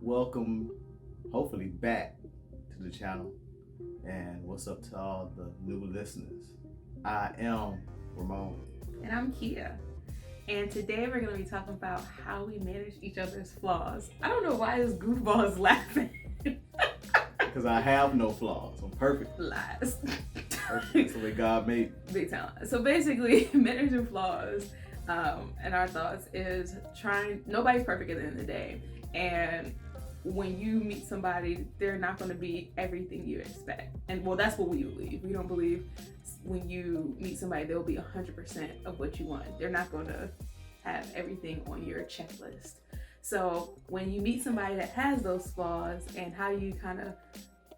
welcome, hopefully, back to the channel. And what's up to all the new listeners? I am Ramon. And I'm Kia. And today we're going to be talking about how we manage each other's flaws. I don't know why this goofball is laughing. Because I have no flaws. I'm perfect. Lies. Perfect. That's the way God made me. Big talent. So basically, managing flaws and our thoughts is nobody's perfect at the end of the day. And when you meet somebody, they're not going to be everything you expect. And well, that's what we believe. We don't believe when you meet somebody, they'll be 100% of what you want. They're not going to have everything on your checklist. So when you meet somebody that has those flaws, and how do you kind of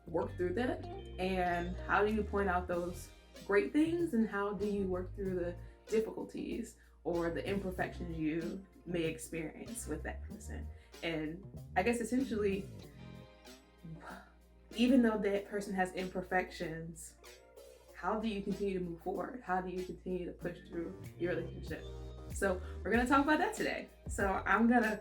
work through that, and how do you point out those great things, and how do you work through the difficulties or the imperfections you may experience with that person. And I guess essentially, even though that person has imperfections, how do you continue to move forward? How do you continue to push through your relationship? So we're gonna talk about that today. So I'm gonna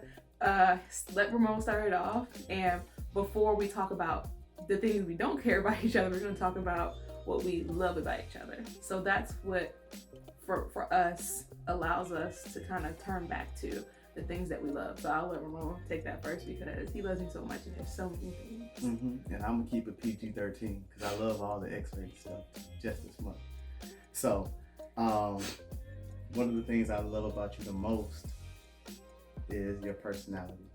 let Ramon start it off, and before we talk about the things we don't care about each other, we're gonna talk about what we love about each other. So that's what for us allows us to kind of turn back to the things that we love. So I'll let Ramon take that first because he loves me so much and there's so many things. And I'm gonna keep it PG-13 because I love all the X-rated stuff just as much. So one of the things I love about you the most is your personality.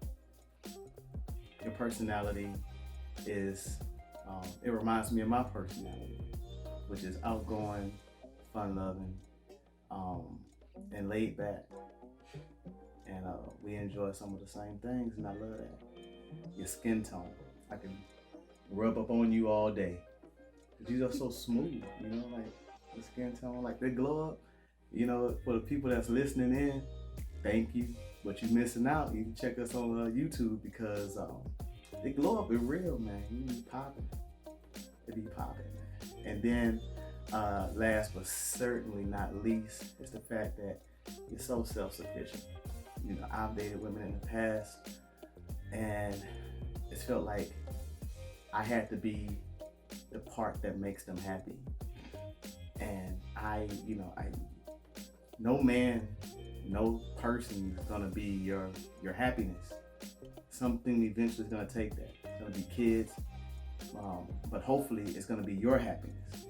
Your personality is it reminds me of my personality, which is outgoing, fun-loving, and laid back. And we enjoy some of the same things, and I love that. Your skin tone, I can rub up on you all day. Cause you're just so smooth, like the skin tone, like they glow up. For the people that's listening in, thank you. But you're missing out. You can check us on YouTube because they glow up. It's real, man. You be popping. It be popping, man. And then last but certainly not least is the fact that you're so self-sufficient. I've dated women in the past, and it's felt like I had to be the part that makes them happy. And no man, no person is gonna be your happiness. Something eventually is gonna take that. It's gonna be kids, but hopefully it's gonna be your happiness.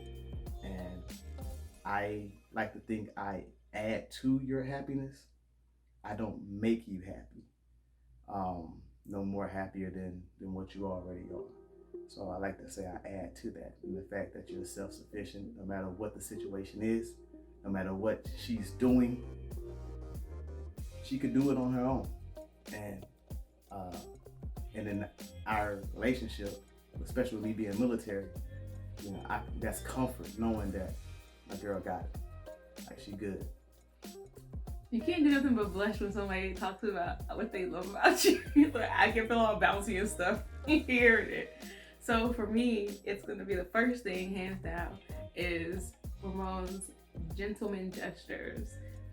And I like to think I add to your happiness. I don't make you happy. No more happier than what you already are. So I like to say I add to that. And the fact that you're self-sufficient, no matter what the situation is, no matter what she's doing, she could do it on her own. And in our relationship, especially with me being military, that's comfort knowing that my girl got it. Like, she good. You can't do nothing but blush when somebody talks about what they love about you. Like, I can feel all bouncy and stuff hearing it. So for me, it's gonna be the first thing, hands down, is Ramon's gentleman gestures.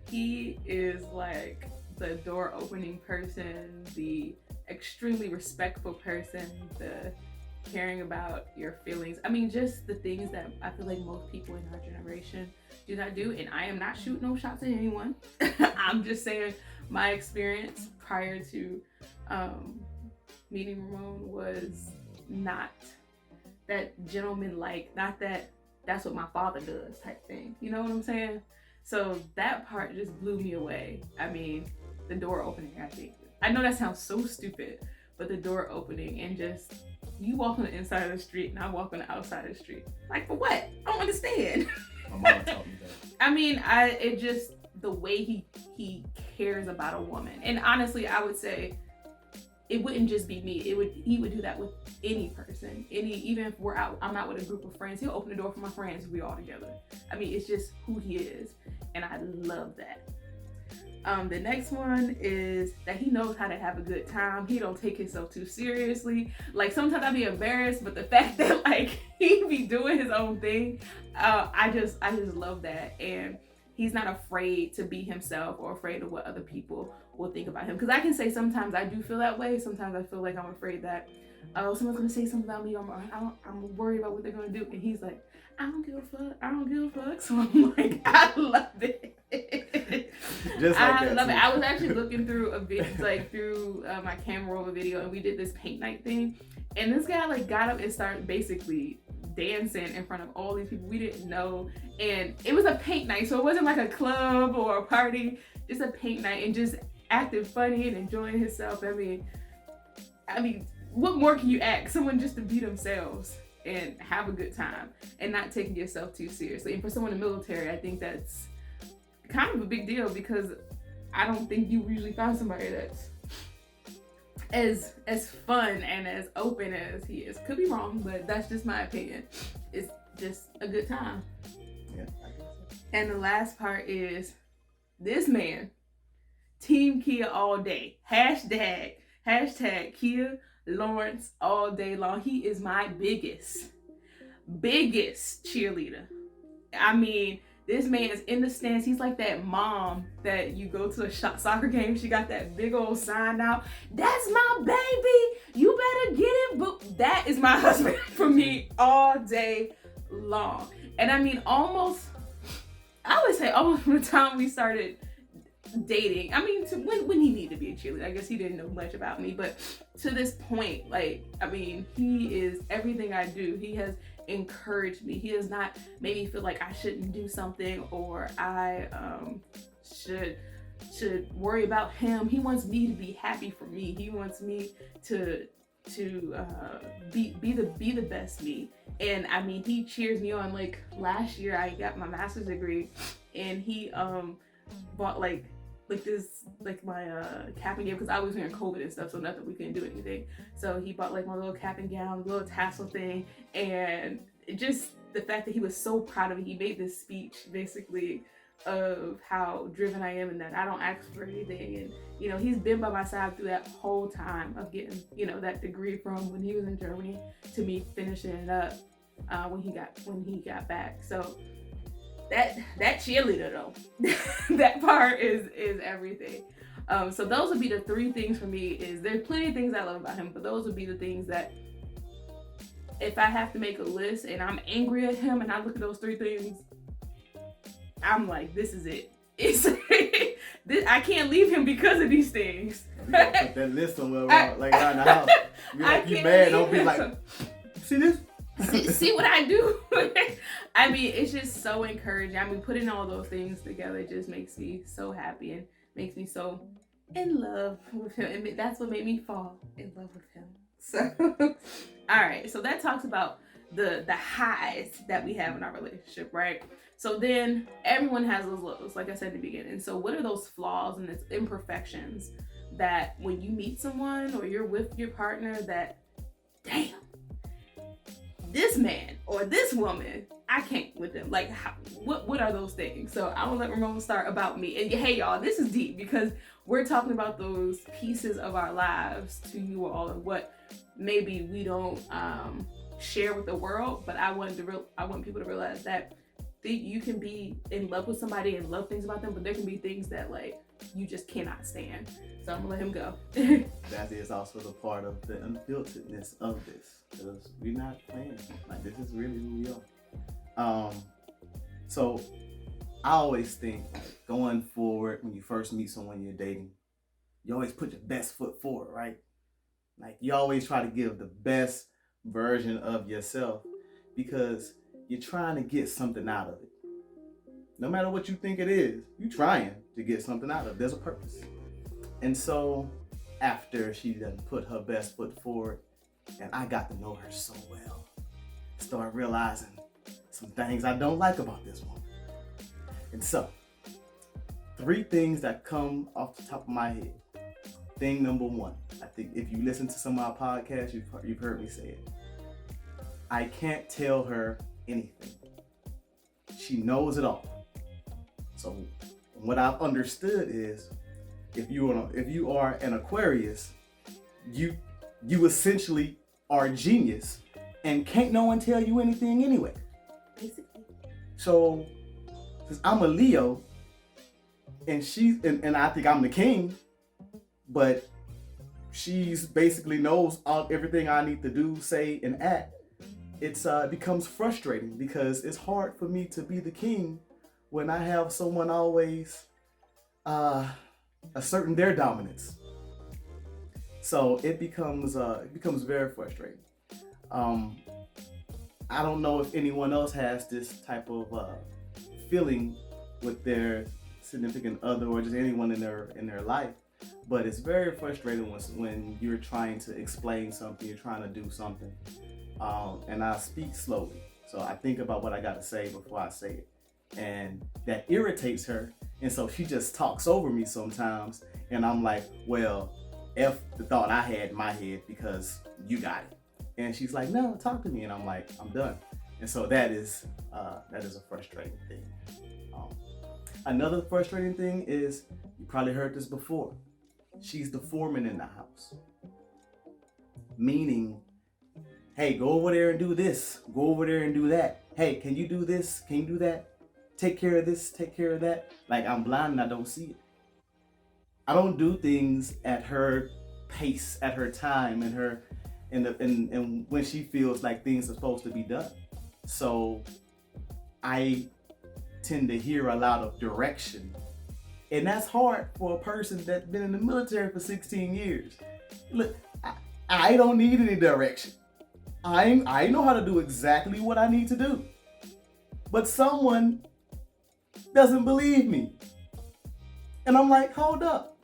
He is like the door opening person, the extremely respectful person, the caring about your feelings. I mean, just the things that I feel like most people in our generation do not do. And I am not shooting no shots at anyone. I'm just saying my experience prior to meeting Ramon was not that gentleman-like, not that that's what my father does type thing. You know what I'm saying? So that part just blew me away. I mean, the door opening, I think. I know that sounds so stupid, but the door opening and just you walk on the inside of the street and I walk on the outside of the street. Like, for what? I don't understand. My mama taught me that. I mean, it just, the way he cares about a woman. And honestly, I would say it wouldn't just be me. He would do that with any person. Even if I'm out with a group of friends, he'll open the door for my friends if we all together. I mean, it's just who he is. And I love that. The next one is that he knows how to have a good time. He don't take himself too seriously. Like, sometimes I'd be embarrassed, but the fact that like he be doing his own thing, I just love that. And he's not afraid to be himself or afraid of what other people will think about him. Because I can say sometimes I do feel that way. Sometimes I feel like I'm afraid that someone's gonna say something about me, or I'm worried about what they're gonna do. And he's like, I don't give a fuck. I don't give a fuck. So I'm like, I love it. Just like I love too. it. I was actually looking through a video, like through my camera roll of a video, and we did this paint night thing. And this guy like got up and started basically dancing in front of all these people we didn't know. And it was a paint night, so it wasn't like a club or a party, just a paint night, and just acting funny and enjoying himself. I mean, what more can you ask? Someone just to be themselves and have a good time and not taking yourself too seriously. And for someone in the military, I think that's kind of a big deal, because I don't think you usually find somebody that's as fun and as open as he is. Could be wrong, but that's just my opinion. It's just a good time. Yeah. And the last part is this man, Team Kia all day. Hashtag Kia Lawrence all day long. He is my biggest cheerleader. I mean, this man is in the stands. He's like that mom that you go to a soccer game. She got that big old sign out. That's my baby. You better get it. But that is my husband for me all day long. And I mean, I would say almost from the time we started dating. I mean, when he needed to be a cheerleader. I guess he didn't know much about me. But to this point, like, I mean, he is everything I do. He has encouraged me. He does not make me feel like I shouldn't do something, or I should worry about him. He wants me to be happy for me. He wants me to be the best me. And I mean, he cheers me on. Like last year I got my master's degree, and he bought like my cap and gown, because I was during COVID and stuff, so nothing, we couldn't do anything. So he bought like my little cap and gown, little tassel thing, and just the fact that he was so proud of me. He made this speech basically of how driven I am and that I don't ask for anything. And you know, he's been by my side through that whole time of getting, you know, that degree from when he was in Germany to me finishing it up when he got back. So that cheerleader though, that part is everything. So those would be the three things for me. Is there's plenty of things I love about him, but those would be the things that if I have to make a list and I'm angry at him and I look at those three things, I'm like, this is it. I can't leave him because of these things. You gotta put that list somewhere around the house. You mad, don't be like, see this? see what I do. I mean, it's just so encouraging. I mean, putting all those things together just makes me so happy and makes me so in love with him. And that's what made me fall in love with him. So, all right. So that talks about the highs that we have in our relationship, right? So then everyone has those lows, like I said in the beginning. So what are those flaws and those imperfections that when you meet someone or you're with your partner that, damn, this man or this woman, I can't with them. Like, what are those things? So I will let Ramon start about me. And hey, y'all, this is deep because we're talking about those pieces of our lives to you all and what maybe we don't share with the world. But I want people to realize that you can be in love with somebody and love things about them, but there can be things that like you just cannot stand. So I'm gonna let him go. That is also the part of the unfilteredness of this, because we're not playing. Like, this is really who we are. So I always think, like, going forward, when you first meet someone you're dating, you always put your best foot forward, right? Like, you always try to give the best version of yourself because you're trying to get something out of it. No matter what you think it is, you're trying to get something out of it. There's a purpose. And so after she done put her best foot forward and I got to know her so well, start realizing some things I don't like about this woman. And so, 3 things that come off the top of my head. Thing number 1, I think if you listen to some of our podcasts, you've heard me say it. I can't tell her anything. She knows it all. So what I've understood is, if you are an Aquarius, you essentially are a genius, and can't no one tell you anything anyway. Basically. So since I'm a Leo, and and I think I'm the king, but she's basically knows everything I need to do, say, and act. It becomes frustrating because it's hard for me to be the king when I have someone always asserting their dominance. So it becomes very frustrating. I don't know if anyone else has this type of feeling with their significant other or just anyone in their life, but it's very frustrating when you're trying to explain something, you're trying to do something, and I speak slowly, so I think about what I got to say before I say it, and that irritates her, and so she just talks over me sometimes, and I'm like, well, F the thought I had in my head because you got it. And she's like, no, talk to me. And I'm like, I'm done. And so that is a frustrating thing. Another frustrating thing is, you probably heard this before, she's the foreman in the house. Meaning, hey, go over there and do this. Go over there and do that. Hey, can you do this? Can you do that? Take care of this, take care of that. Like, I'm blind and I don't see it. I don't do things at her pace, at her time, and when she feels like things are supposed to be done. So I tend to hear a lot of direction. And that's hard for a person that's been in the military for 16 years. Look, I don't need any direction. I know how to do exactly what I need to do. But someone doesn't believe me. And I'm like, hold up.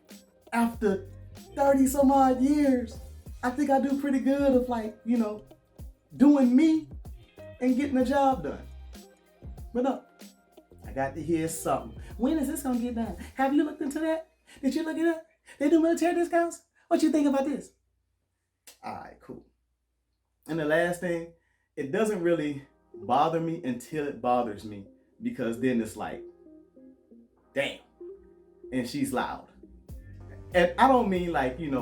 After 30 some odd years, I think I do pretty good of, like, doing me and getting the job done. But no, I got to hear something. When is this gonna get done? Have you looked into that? Did you look it up? They do military discounts? What you think about this? All right, cool. And the last thing, it doesn't really bother me until it bothers me, because then it's like, damn. And she's loud. And I don't mean like, you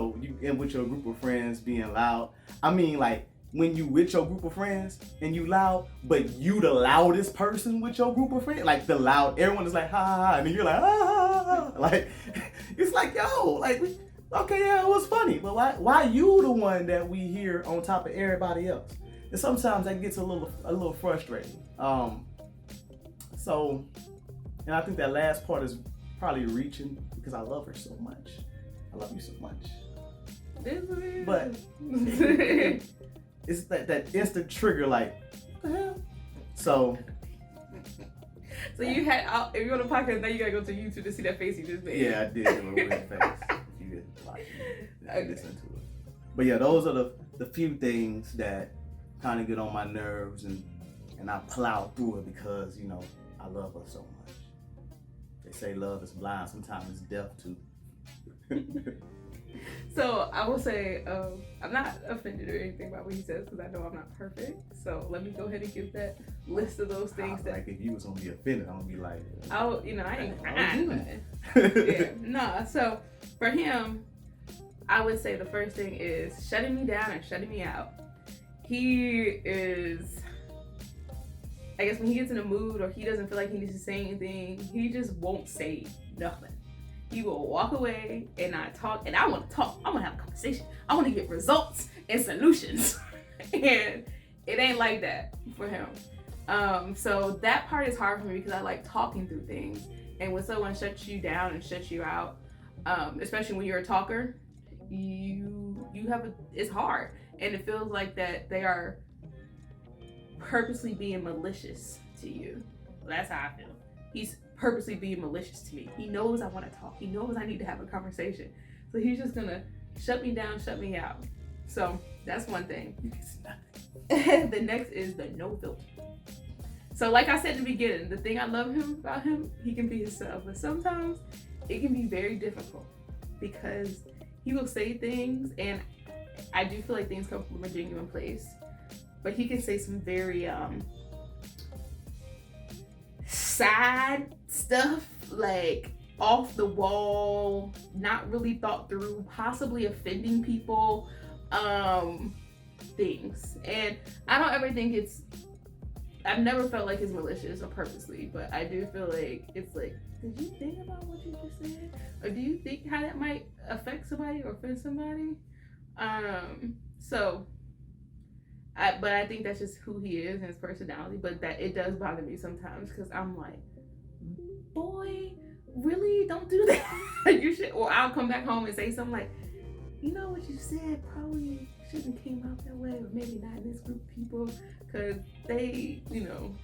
and with your group of friends being loud. I mean like when you with your group of friends and you loud, but you the loudest person with your group of friends. Like the loud, everyone is like, ha ha ha. And then you're like, ha ha ha. Like, it's like, yo, like, okay, yeah, it was funny. But why you the one that we hear on top of everybody else? And sometimes that gets a little frustrating. So, and I think that last part is probably reaching because I love her so much. I love you so much. But it's that instant trigger, like, what the hell? So you had, if you're on the podcast now, you gotta go to YouTube to see that face you just made. Yeah, I did do a weird face. If you didn't watch it, listen to it. But yeah, those are the few things that kind of get on my nerves, and I plow through it because I love her so much. They say love is blind, sometimes it's deaf too. So I will say, I'm not offended or anything by what he says because I know I'm not perfect. So let me go ahead and give that list of those things. Like if you was gonna be offended, I'm gonna be like, I ain't crying. Yeah, no. So for him, I would say the first thing is shutting me down and shutting me out. He is, I guess when he gets in a mood or he doesn't feel like he needs to say anything, he just won't say nothing. He will walk away and not talk, and I want to talk. I want to have a conversation. I want to get results and solutions. And it ain't like that for him. So that part is hard for me because I like talking through things. And when someone shuts you down and shuts you out, especially when you're a talker, it's hard. And it feels like that they are purposely being malicious to you. Well, that's how I feel. He's purposely being malicious to me. He knows I want to talk. He knows I need to have a conversation. So he's just gonna shut me down, shut me out. So that's one thing. The next is the no filter. So like I said in the beginning, the thing I love about him, he can be himself. But sometimes it can be very difficult because he will say things, and I do feel like things come from a genuine place. But he can say some very sad stuff, like off the wall, not really thought through, possibly offending people, things. And I don't ever think it's I've never felt like it's malicious or purposely, but I do feel like it's like, did you think about what you just said, or do you think how that might affect somebody or offend somebody? So, but I think that's just who he is and his personality. But that it does bother me sometimes because I'm like, boy, really, don't do that. You should. Or I'll come back home and say something like, you know what you said probably shouldn't came out that way, or maybe not in this group of people, because they, you know,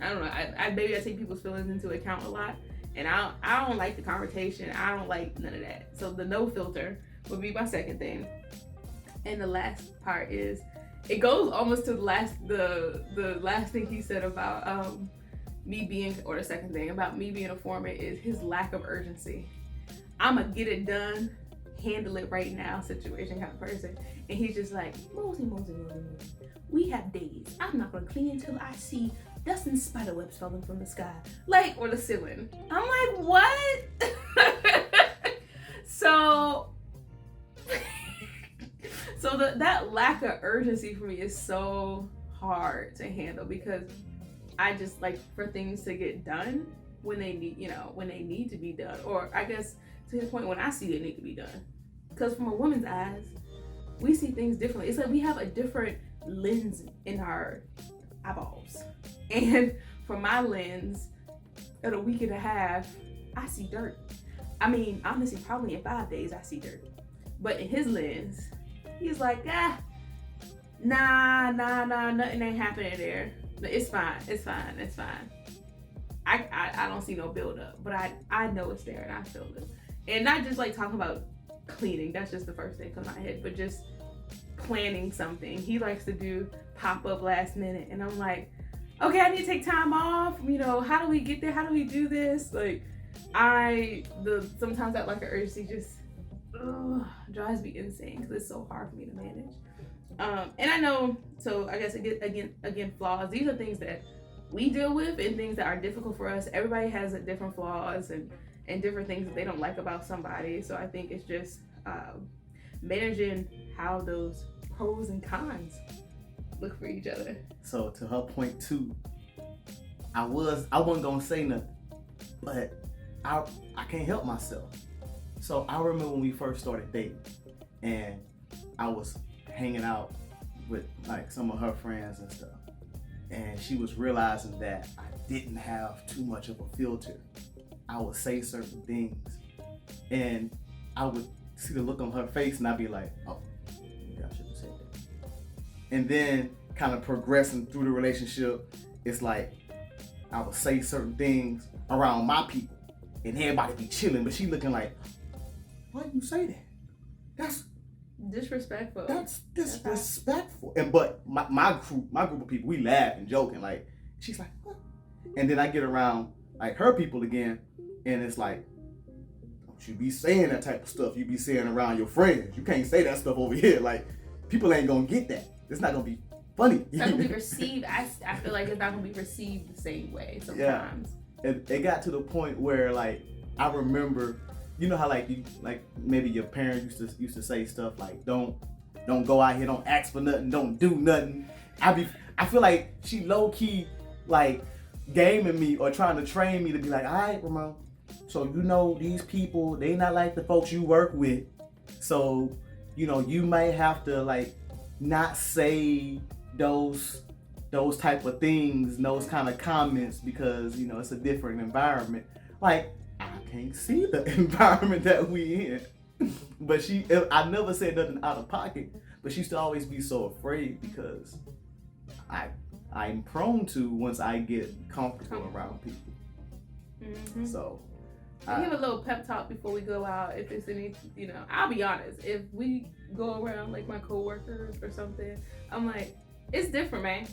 I don't know. I maybe I take people's feelings into account a lot, and I don't like the confrontation. I don't like none of that. So the no filter would be my second thing. And the last part is, it goes almost to the last thing he said about me being, or the second thing about me being a foreman, is his lack of urgency. I'ma get it done, handle it right now situation kind of person. And he's just like, Mosey. We have days. I'm not gonna clean until I see dust and spider webs falling from the sky, like, or the ceiling. I'm like, what? So that lack of urgency for me is so hard to handle, because I just like for things to get done when they need, when they need to be done, or I guess to the point when I see they need to be done. Because from a woman's eyes, we see things differently. It's like we have a different lens in our eyeballs. And from my lens, in a week and a half, I see dirt. I mean, honestly, probably in 5 days I see dirt. But in his lens, he's like, nah, nothing ain't happening there. It's fine. I don't see no build up, but I know it's there and I feel it. And not just like talking about cleaning, that's just the first thing that comes to my head, but just planning something. He likes to do pop up last minute, and I'm like, okay, I need to take time off. How do we get there? How do we do this? Like, sometimes that lack of urgency just drives me insane because it's so hard for me to manage. And I know, so I guess again, flaws. These are things that we deal with and things that are difficult for us. Everybody has different flaws and different things that they don't like about somebody. So I think it's just managing how those pros and cons look for each other. So to her point too, I wasn't gonna say nothing, but I can't help myself. So I remember when we first started dating, and I was hanging out with like some of her friends and stuff, and she was realizing that I didn't have too much of a filter. I would say certain things, and I would see the look on her face, and I'd be like, oh, maybe I shouldn't have said that. And then kind of progressing through the relationship, it's like I would say certain things around my people, and everybody be chilling, but she looking like, why you say that? That's disrespectful. That's disrespectful. And but my group of people, we laugh and joking. Like, she's like, what? And then I get around like her people again, and it's like, don't you be saying that type of stuff you be saying around your friends. You can't say that stuff over here. Like, people ain't gonna get that. It's not gonna be funny. It's not gonna be received. I feel like it's not gonna be received the same way sometimes. Yeah. It got to the point where, like, I remember, you know how like maybe your parents used to say stuff like, don't go out here, don't ask for nothing, don't do nothing. I feel like she low key like gaming me or trying to train me to be like, all right, Ramon, so these people, they not like the folks you work with, so you might have to like not say those type of things, those kind of comments, because it's a different environment. Like, I can't see the environment that we in. But I never said nothing out of pocket, but she used to always be so afraid, because I'm prone to once I get comfortable around people. Mm-hmm. So I give a little pep talk before we go out. If it's any, I'll be honest. If we go around like my coworkers or something, I'm like, it's different, man.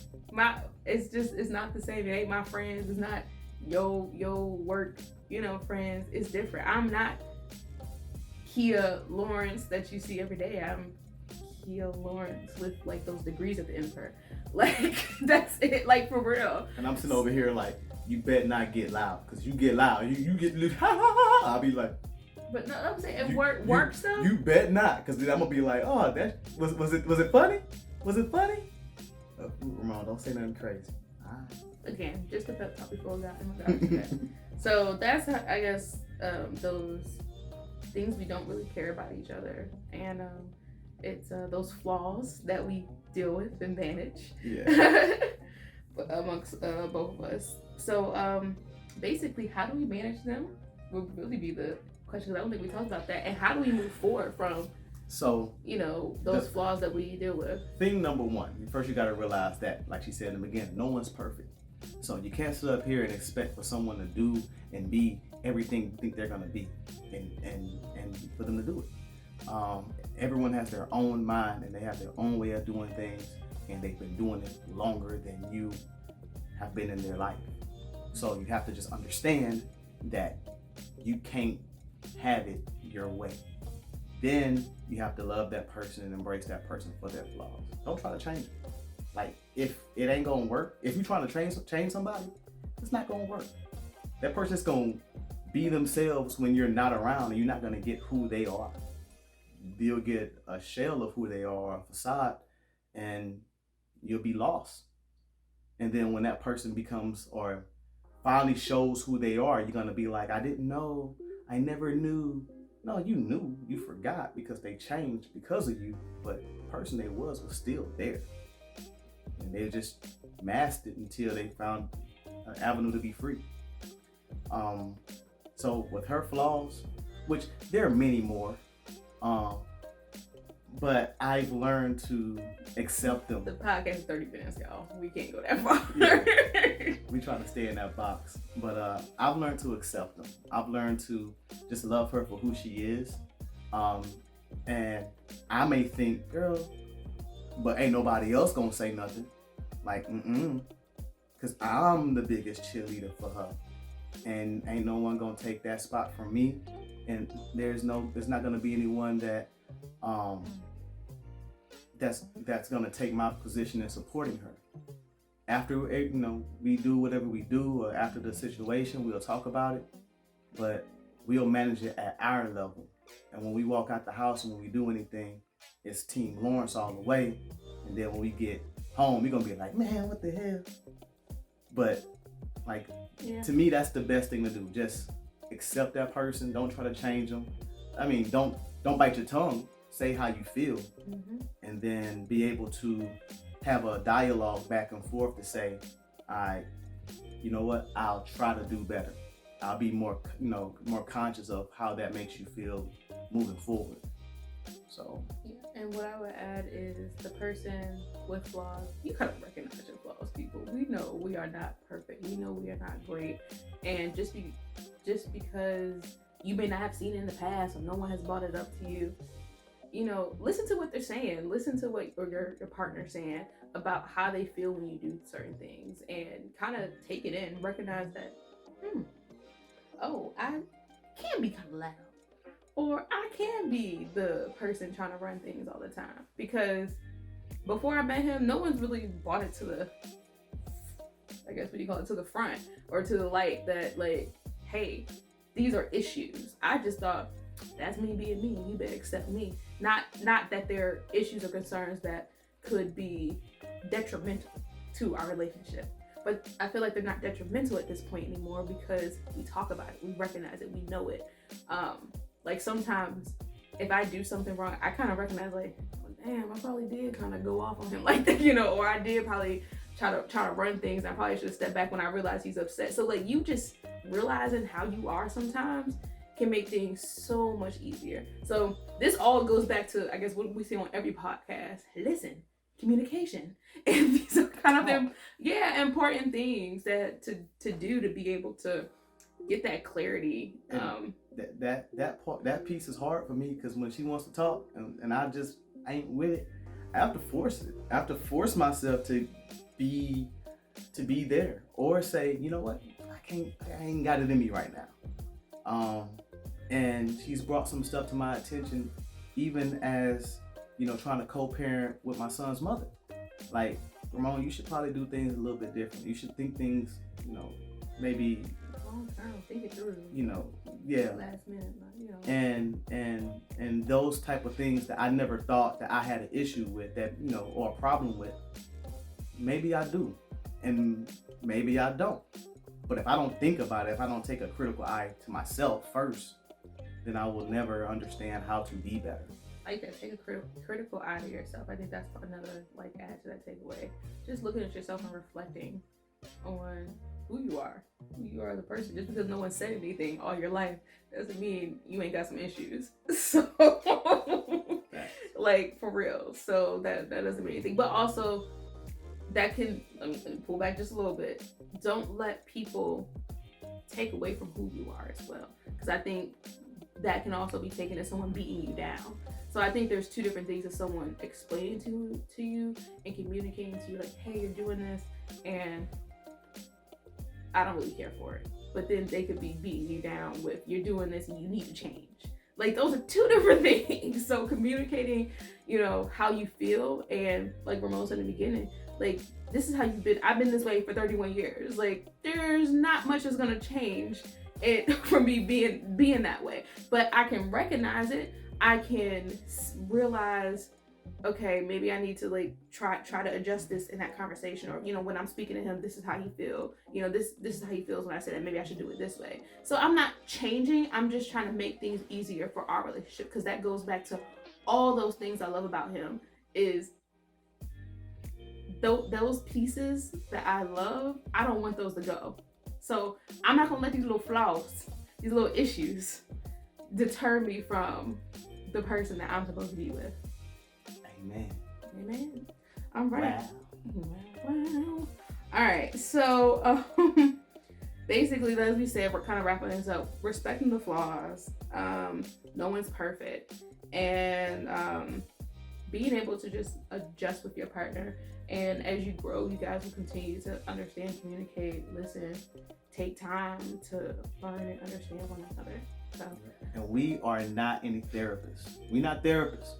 It's not the same. It ain't my friends. It's not yo work, friends. It's different. I'm not Kia Lawrence that you see every day. I'm Kia Lawrence with like those degrees at the end of her. Like, that's it. Like, for real. And I'm sitting over here like, you better not get loud, because you get loud, you get ha ha ha. I'll be like, but no, I'm saying work stuff. You bet not, because then I'm gonna be like, oh, that was it funny? Was it funny? Ramon, don't say nothing crazy. Again, just a pep talk before we got into that. So that's how, I guess, those things we don't really care about each other, and it's those flaws that we deal with and manage. Yeah. Amongst both of us. So basically, how do we manage them would really be the question. I don't think we talked about that. And how do we move forward from those flaws that we deal with? Thing number one, first you got to realize that, like she said in the beginning, no one's perfect. So you can't sit up here and expect for someone to do and be everything you think they're gonna be, and for them to do it. Everyone has their own mind and they have their own way of doing things, and they've been doing it longer than you have been in their life. So you have to just understand that you can't have it your way. Then you have to love that person and embrace that person for their flaws. Don't try to change it. Like, if it ain't gonna work, if you're trying to change somebody, it's not gonna work. That person's gonna be themselves when you're not around, and you're not gonna get who they are. You'll get a shell of who they are, a facade, and you'll be lost. And then when that person becomes or finally shows who they are, you're gonna be like, I didn't know, I never knew. No, you knew, you forgot because they changed because of you, but the person they was still there. And they just masked it until they found an avenue to be free. So with her flaws, which there are many more, but I've learned to accept them. The podcast is 30 minutes, y'all. We can't go that far. Yeah. We try to stay in that box. But I've learned to accept them. I've learned to just love her for who she is. And I may think, girl, but ain't nobody else gonna say nothing. Like, because I'm the biggest cheerleader for her. And ain't no one gonna take that spot from me. And there's not gonna be anyone that that's gonna take my position in supporting her. After we do whatever we do, or after the situation, we'll talk about it, but we'll manage it at our level. And when we walk out the house and when we do anything, it's Team Lawrence all the way. And then when we get home, we're gonna be like, man, what the hell? But like, to me, that's the best thing to do. Just accept that person. Don't try to change them. I mean, don't bite your tongue. Say how you feel, and then be able to have a dialogue back and forth to say, all right, you know what? I'll try to do better. I'll be more conscious of how that makes you feel moving forward. So. Yeah, and what I would add is the person with flaws, you kind of recognize your flaws, people. We know we are not perfect. We know we are not great. And just because you may not have seen it in the past or no one has brought it up to you, listen to what they're saying. Listen to what your partner's saying about how they feel when you do certain things, and kind of take it in. Recognize that, I can be kind of loud, or I can be the person trying to run things all the time. Because before I met him, no one's really brought it to the, I guess what you call it, to the front or to the light that, like, hey, these are issues. I just thought, that's me being me, you better accept me. Not that there are issues or concerns that could be detrimental to our relationship. But I feel like they're not detrimental at this point anymore because we talk about it, we recognize it, we know it. Like sometimes if I do something wrong, I kind of recognize like, oh, damn, I probably did kind of go off on him like that, or I did probably try to run things. I probably should have stepped back when I realized he's upset. So like you just realizing how you are sometimes can make things so much easier. So this all goes back to, I guess, what we say on every podcast: listen, communication, and these are kind of them, important things that to do to be able to get that clarity. That piece is hard for me because when she wants to talk and I just ain't with it, I have to force it. I have to force myself to be there, or say, you know what, I ain't got it in me right now. And she's brought some stuff to my attention, even as, trying to co-parent with my son's mother. Like, Ramon, you should probably do things a little bit different. You should think things, maybe long term, think it through. Last minute, and those type of things that I never thought that I had an issue with, that or a problem with. Maybe I do, And maybe I don't. But if I don't think about it, if I don't take a critical eye to myself first, then I will never understand how to be better. Like that, take a critical eye to yourself. I think that's another like add to that takeaway. Just looking at yourself and reflecting on who you are as a person. Just because no one said anything all your life doesn't mean you ain't got some issues. So, like for real. So that doesn't mean anything. But also, that can let me pull back just a little bit. Don't let people take away from who you are as well, because I think that can also be taken as someone beating you down. So I think there's two different things: of someone explaining to you and communicating to you like, hey, you're doing this and I don't really care for it. But then they could be beating you down with, you're doing this and you need to change. Like those are two different things. So communicating, how you feel, and like Ramon said in the beginning, like, this is how you've been. I've been this way for 31 years. Like, there's not much that's gonna change it from me being that way. But I can recognize it. I can realize, okay, maybe I need to like try to adjust this in that conversation, or when I'm speaking to him, this is how he feel. This is how he feels when I say that. Maybe I should do it this way. So I'm not changing. I'm just trying to make things easier for our relationship, because that goes back to all those things I love about him. Is those pieces that I love, I don't want those to go. So I'm not gonna let these little flaws, these little issues, deter me from the person that I'm supposed to be with. Amen. All right. Wow. All right. So basically, as we said, we're kind of wrapping this up. Respecting the flaws. No one's perfect, and being able to just adjust with your partner. And as you grow, you guys will continue to understand, communicate, listen, take time to learn and understand one another. So. And we are not any therapists. We're not therapists.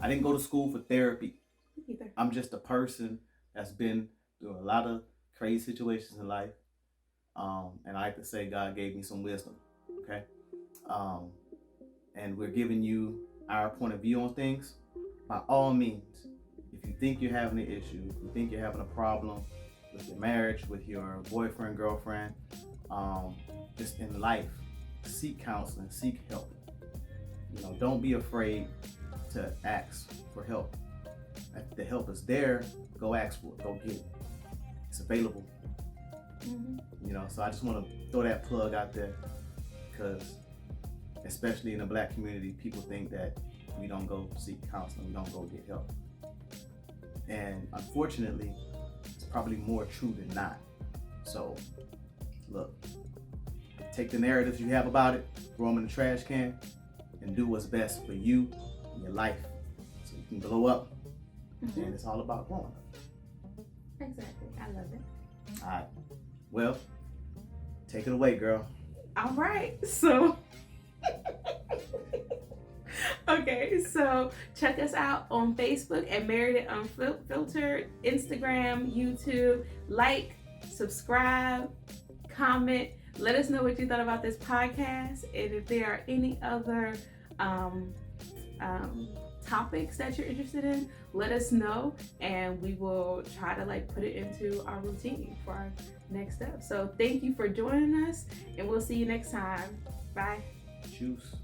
I didn't go to school for therapy. Either. I'm just a person that's been through a lot of crazy situations in life. And I like to say God gave me some wisdom. Okay? And we're giving you our point of view on things. By all means, if you think you're having an issue, if you think you're having a problem with your marriage, with your boyfriend, girlfriend, just in life, seek counseling, seek help. Don't be afraid to ask for help. If the help is there, go ask for it, go get it. It's available. Mm-hmm. So I just want to throw that plug out there, because especially in the Black community, people think that we don't go seek counseling, we don't go get help. And unfortunately, it's probably more true than not. So look, take the narratives you have about it, throw them in the trash can, and do what's best for you and your life, so you can glow up. Mm-hmm. And it's all about growing up. Exactly. I love it. All right. Well, take it away, girl. All right. So, okay. So check us out on Facebook at Married and Unfiltered, Instagram, YouTube. Like, subscribe, comment. Let us know what you thought about this podcast, and if there are any other topics that you're interested in, let us know, and we will try to put it into our routine for our next step. So thank you for joining us, and we'll see you next time. Bye. Choose.